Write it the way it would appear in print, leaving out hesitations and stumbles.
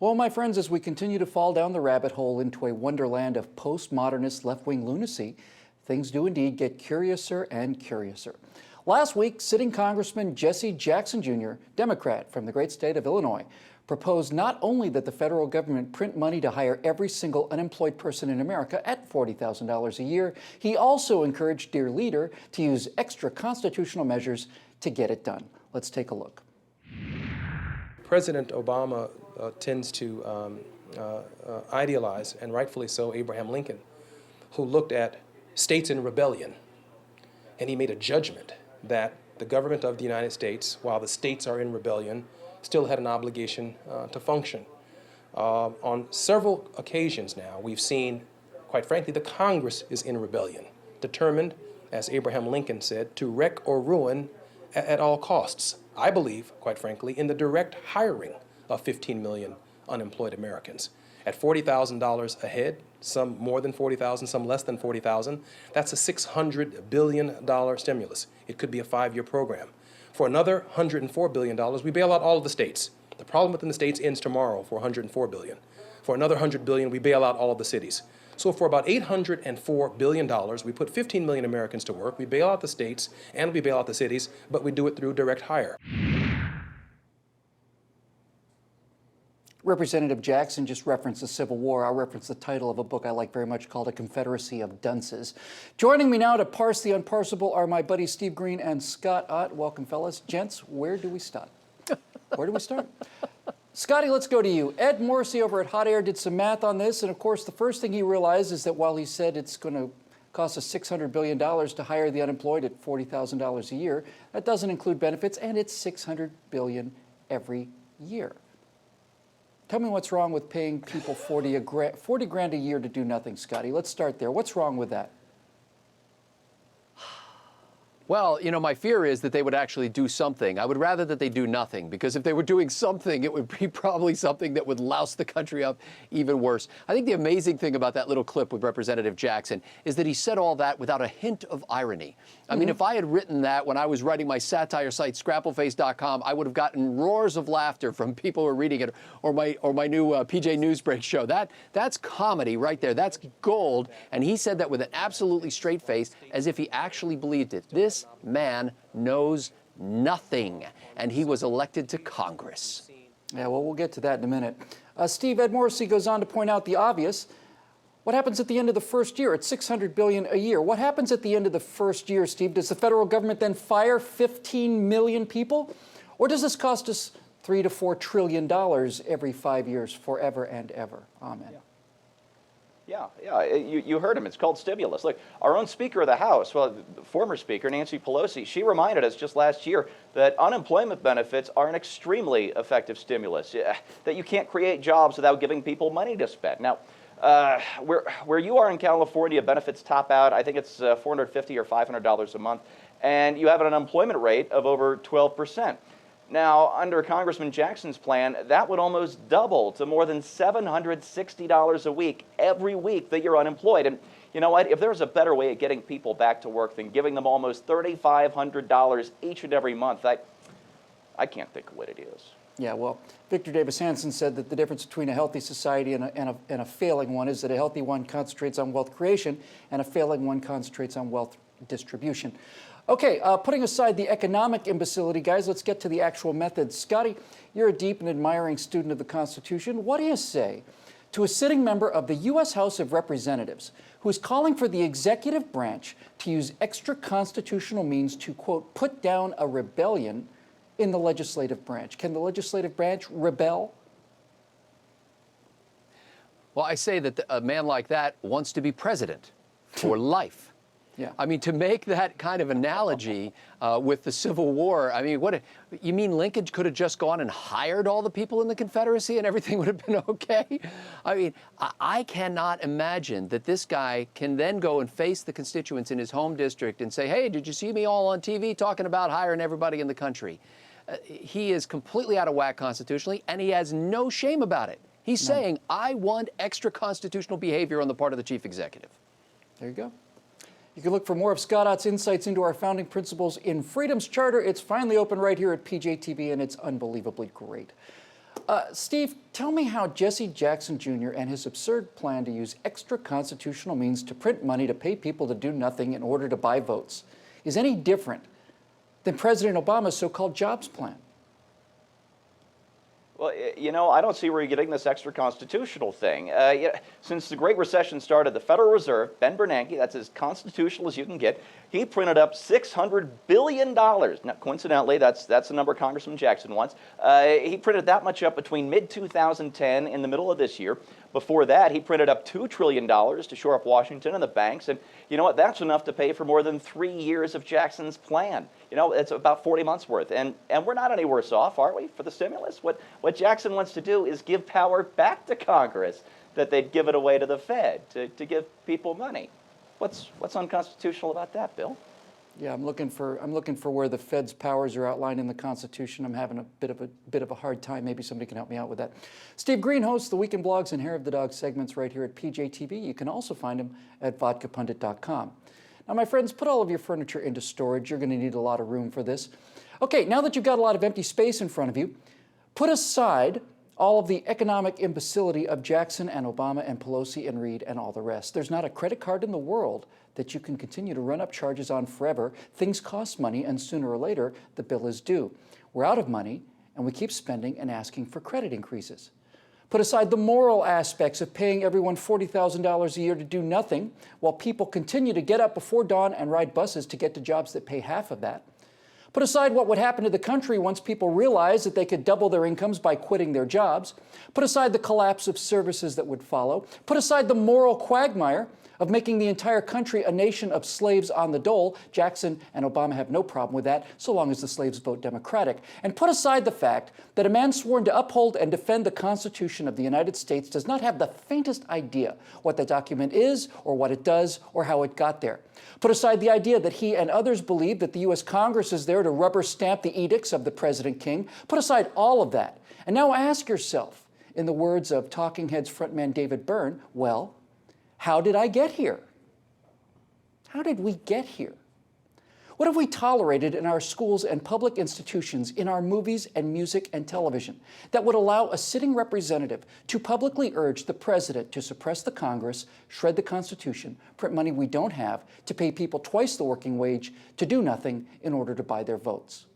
Well, my friends, as we continue to fall down the rabbit hole into a wonderland of postmodernist left-wing lunacy, things do indeed get curiouser and curiouser. Last week, sitting Congressman Jackson Jr., Democrat from the great state of Illinois, proposed not only that the federal government print money to hire every single unemployed person in America at $40,000 a year, he also encouraged dear leader to use extra constitutional measures to get it done. Let's take a look. President Obama tends to idealize, and rightfully so, Abraham Lincoln, who looked at states in rebellion, and he made a judgment that the government of the United States, while the states are in rebellion, still had an obligation to function. On several occasions now, we've seen, quite frankly, the Congress is in rebellion, determined, as Abraham Lincoln said, to wreck or ruin at all costs. I believe, quite frankly, in the direct hiring of 15 million unemployed Americans. At $40,000 a head, some more than 40,000, some less than 40,000, that's a $600 billion stimulus. It could be a 5-year program. For another $104 billion, we bail out all of the states. The problem within the states ends tomorrow for $104 billion. For another $100 billion, we bail out all of the cities. So for about $804 billion, we put 15 million Americans to work. We bail out the states and we bail out the cities, but we do it through direct hire. Representative Jackson just referenced the Civil War. I'll reference the title of a book I like very much called A Confederacy of Dunces. Joining me now to parse the unparsable are my buddies Steve Green and Scott Ott. Welcome, fellas. Gents, where do we start? Where do we start? Scotty, let's go to you. Ed Morrissey over at Hot Air did some math on this, and of course the first thing he realized is that while he said it's going to cost us $600 billion to hire the unemployed at $40,000 a year, that doesn't include benefits, and it's $600 billion every year. Tell me what's wrong with paying people 40 grand a year to do nothing, Scotty. Let's start there. What's wrong with that? Well, you know, my fear is that they would actually do something. I would rather that they do nothing, because if they were doing something, it would be probably something that would louse the country up even worse. I think the amazing thing about that little clip with Representative Jackson is that he said all that without a hint of irony. I mean, if I had written that when I was writing my satire site, scrappleface.com, I would have gotten roars of laughter from people who are reading it, or my new PJ Newsbreak show. That's comedy right there. That's gold. And he said that with an absolutely straight face, as if he actually believed it. This man knows nothing, and he was elected to Congress. Yeah, well, we'll get to that in a minute. Steve, Ed Morrissey goes on to point out the obvious. What happens at the end of the first year? It's $600 billion a year. What happens at the end of the first year, Steve? Does the federal government then fire 15 million people? Or does this cost us $3 to $4 trillion every 5 years, forever and ever? Amen. Yeah, you heard him. It's called stimulus. Look, our own Speaker of the House, well, former Speaker Nancy Pelosi, she reminded us just last year that unemployment benefits are an extremely effective stimulus, that you can't create jobs without giving people money to spend. Now, where you are in California, benefits top out, I think it's $450 or $500 a month, and you have an unemployment rate of over 12%. Now, under Congressman Jackson's plan, that would almost double to more than $760 a week every week that you're unemployed. And you know what? If there's a better way of getting people back to work than giving them almost $3,500 each and every month, I can't think of what it is. Yeah, well, Victor Davis Hanson said that the difference between a healthy society and a failing one is that a healthy one concentrates on wealth creation and a failing one concentrates on wealth distribution. Okay, putting aside the economic imbecility, guys, let's get to the actual methods. Scotty, you're a deep and admiring student of the Constitution. What do you say to a sitting member of the U.S. House of Representatives who is calling for the executive branch to use extra constitutional means to, quote, put down a rebellion in the legislative branch? Can the legislative branch rebel? Well, I say that a man like that wants to be president for life. Yeah. I mean, to make that kind of analogy with the Civil War, I mean, you mean Lincoln could have just gone and hired all the people in the Confederacy and everything would have been okay? I mean, I cannot imagine that this guy can then go and face the constituents in his home district and say, hey, did you see me all on TV talking about hiring everybody in the country? He is completely out of whack constitutionally, and he has no shame about it. He's saying, I want extra constitutional behavior on the part of the chief executive. There you go. You can look for more of Scott Ott's insights into our founding principles in Freedom's Charter. It's finally open right here at PJTV, and it's unbelievably great. Steve, tell me how Jesse Jackson Jr. and his absurd plan to use extra constitutional means to print money to pay people to do nothing in order to buy votes is any different than President Obama's so-called jobs plan. Well, you know, I don't see where you're getting this extra constitutional thing. Since the Great Recession started, the Federal Reserve, Ben Bernanke, that's as constitutional as you can get, he printed up $600 billion. Now, coincidentally, that's the number Congressman Jackson wants. He printed that much up between mid-2010 and the middle of this year. Before that, he printed up $2 trillion to shore up Washington and the banks. And you know what? That's enough to pay for more than 3 years of Jackson's plan. You know, it's about 40 months worth. And we're not any worse off, are we, for the stimulus? What Jackson wants to do is give power back to Congress, that they'd give it away to the Fed to give people money. What's unconstitutional about that, Bill? Yeah, I'm looking for where the Fed's powers are outlined in the Constitution. I'm having a bit of a hard time. Maybe somebody can help me out with that. Steve Green hosts the Weekend Blogs and Hair of the Dog segments right here at PJTV. You can also find him at vodkapundit.com. Now, my friends, put all of your furniture into storage. You're going to need a lot of room for this. Okay, now that you've got a lot of empty space in front of you, put aside all of the economic imbecility of Jackson and Obama and Pelosi and Reid and all the rest. There's not a credit card in the world that you can continue to run up charges on forever. Things cost money, and sooner or later, the bill is due. We're out of money, and we keep spending and asking for credit increases. Put aside the moral aspects of paying everyone $40,000 a year to do nothing, while people continue to get up before dawn and ride buses to get to jobs that pay half of that. Put aside what would happen to the country once people realized that they could double their incomes by quitting their jobs. Put aside the collapse of services that would follow. Put aside the moral quagmire of making the entire country a nation of slaves on the dole. Jackson and Obama have no problem with that, so long as the slaves vote Democratic. And put aside the fact that a man sworn to uphold and defend the Constitution of the United States does not have the faintest idea what the document is, or what it does, or how it got there. Put aside the idea that he and others believe that the U.S. Congress is there to rubber stamp the edicts of the President King. Put aside all of that. And now ask yourself, in the words of Talking Heads frontman David Byrne, well, how did I get here? How did we get here? What have we tolerated in our schools and public institutions, in our movies and music and television, that would allow a sitting representative to publicly urge the president to suppress the Congress, shred the Constitution, print money we don't have, to pay people twice the working wage to do nothing in order to buy their votes?